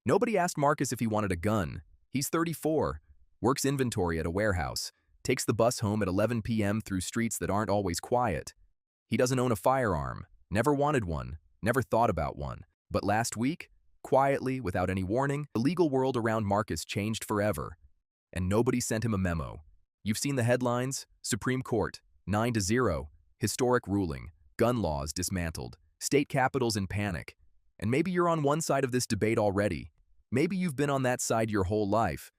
Nobody asked Marcus if he wanted a gun. He's 34, works inventory at a warehouse, takes the bus home at 11 p.m. through streets that aren't always quiet. He doesn't own a firearm, never wanted one, never thought about one. But last week, quietly, without any warning, the legal world around Marcus changed forever. And nobody sent him a memo. You've seen the headlines: Supreme Court, 9-0, historic ruling, gun laws dismantled, state capitals in panic. And maybe you're on one side of this debate already. Maybe you've been on that side your whole life.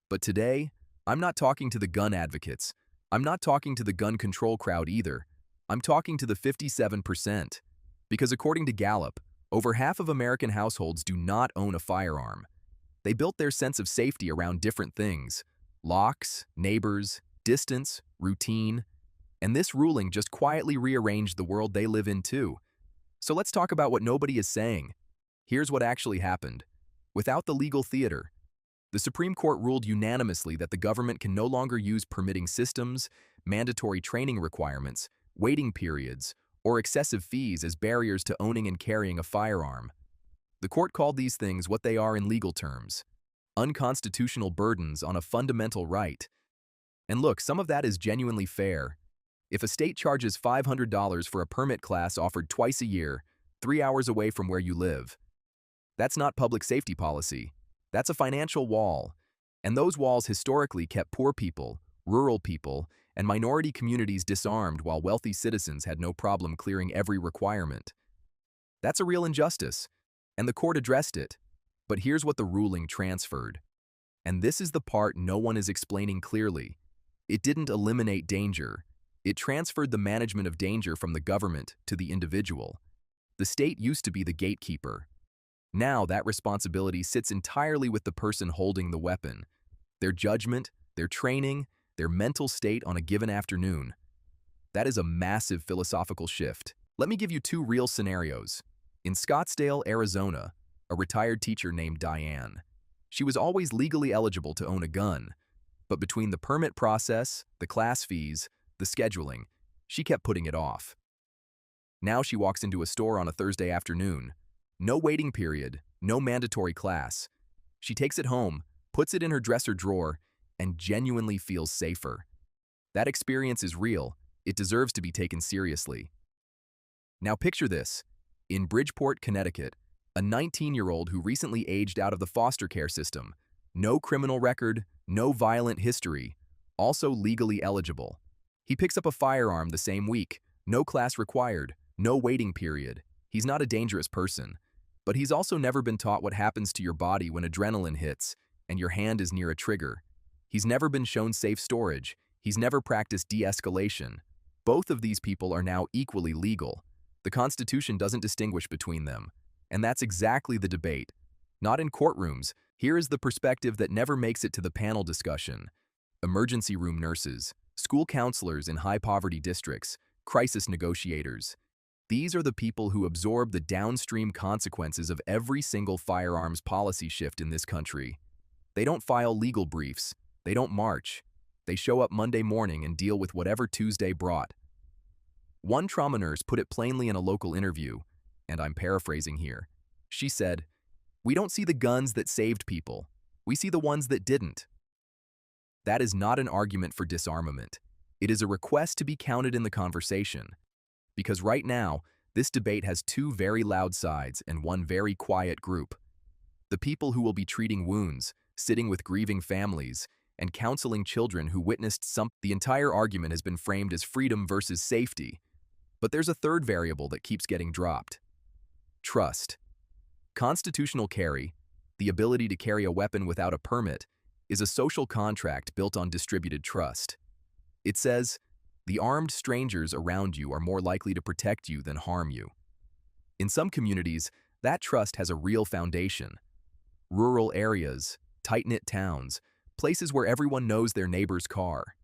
But today, I'm not talking to the gun advocates. I'm not talking to the gun control crowd either. I'm talking to the 57%. Because according to Gallup, over half of American households do not own a firearm. They built their sense of safety around different things: locks, neighbors, distance, routine. And this ruling just quietly rearranged the world they live in too. So let's talk about what nobody is saying. Here's what actually happened. Without the legal theater, the Supreme Court ruled unanimously that the government can no longer use permitting systems, mandatory training requirements, waiting periods, or excessive fees as barriers to owning and carrying a firearm. The court called these things what they are in legal terms: unconstitutional burdens on a fundamental right. And look, some of that is genuinely fair. If a state charges $500 for a permit class offered twice a year, 3 hours away from where you live, that's not public safety policy. That's a financial wall. And those walls historically kept poor people, rural people, and minority communities disarmed while wealthy citizens had no problem clearing every requirement. That's a real injustice, and the court addressed it. But here's what the ruling transferred. And this is the part no one is explaining clearly. It didn't eliminate danger. It transferred the management of danger from the government to the individual. The state used to be the gatekeeper. Now that responsibility sits entirely with the person holding the weapon. Their judgment, their training, their mental state on a given afternoon. That is a massive philosophical shift. Let me give you two real scenarios. In Scottsdale, Arizona, a retired teacher named Diane. She was always legally eligible to own a gun, but between the permit process, the class fees, the scheduling, she kept putting it off. Now she walks into a store on a Thursday afternoon. No waiting period, no mandatory class. She takes it home, puts it in her dresser drawer, and genuinely feels safer. That experience is real. It deserves to be taken seriously. Now picture this. In Bridgeport, Connecticut, a 19-year-old who recently aged out of the foster care system, no criminal record, no violent history, also legally eligible. He picks up a firearm the same week, no class required, no waiting period. He's not a dangerous person, but he's also never been taught what happens to your body when adrenaline hits and your hand is near a trigger. He's never been shown safe storage. He's never practiced de-escalation. Both of these people are now equally legal. The Constitution doesn't distinguish between them. And that's exactly the debate. Not in courtrooms. Here is the perspective that never makes it to the panel discussion. Emergency room nurses, school counselors in high-poverty districts, crisis negotiators. These are the people who absorb the downstream consequences of every single firearms policy shift in this country. They don't file legal briefs. They don't march. They show up Monday morning and deal with whatever Tuesday brought. One trauma nurse put it plainly in a local interview, and I'm paraphrasing here. She said, "We don't see the guns that saved people. We see the ones that didn't." That is not an argument for disarmament. It is a request to be counted in the conversation. Because right now, this debate has two very loud sides and one very quiet group. The people who will be treating wounds, sitting with grieving families, and counseling children who witnessed the entire argument has been framed as freedom versus safety. But there's a third variable that keeps getting dropped. Trust. Constitutional carry, the ability to carry a weapon without a permit, is a social contract built on distributed trust. It says, the armed strangers around you are more likely to protect you than harm you. In some communities, that trust has a real foundation. Rural areas, tight-knit towns, places where everyone knows their neighbor's car.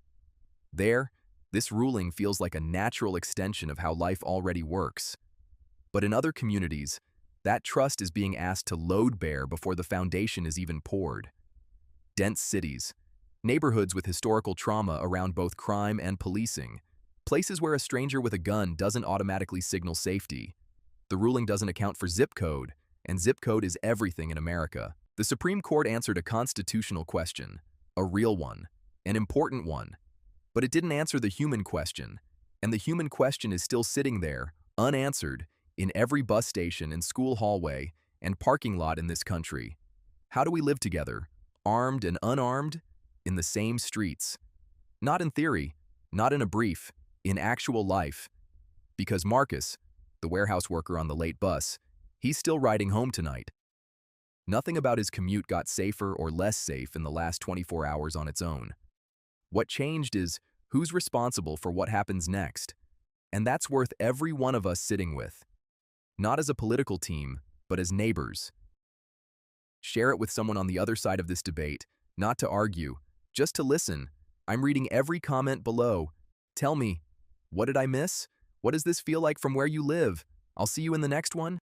There, this ruling feels like a natural extension of how life already works. But in other communities, that trust is being asked to load bear before the foundation is even poured. Dense cities, neighborhoods with historical trauma around both crime and policing, places where a stranger with a gun doesn't automatically signal safety. The ruling doesn't account for zip code, and zip code is everything in America. The Supreme Court answered a constitutional question, a real one, an important one. But it didn't answer the human question, and the human question is still sitting there, unanswered, in every bus station and school hallway and parking lot in this country. How do we live together, armed and unarmed, in the same streets? Not in theory, not in a brief, in actual life. Because Marcus, the warehouse worker on the late bus, he's still riding home tonight. Nothing about his commute got safer or less safe in the last 24 hours on its own. What changed is who's responsible for what happens next. And that's worth every one of us sitting with. Not as a political team, but as neighbors. Share it with someone on the other side of this debate, not to argue, just to listen. I'm reading every comment below. Tell me, what did I miss? What does this feel like from where you live? I'll see you in the next one.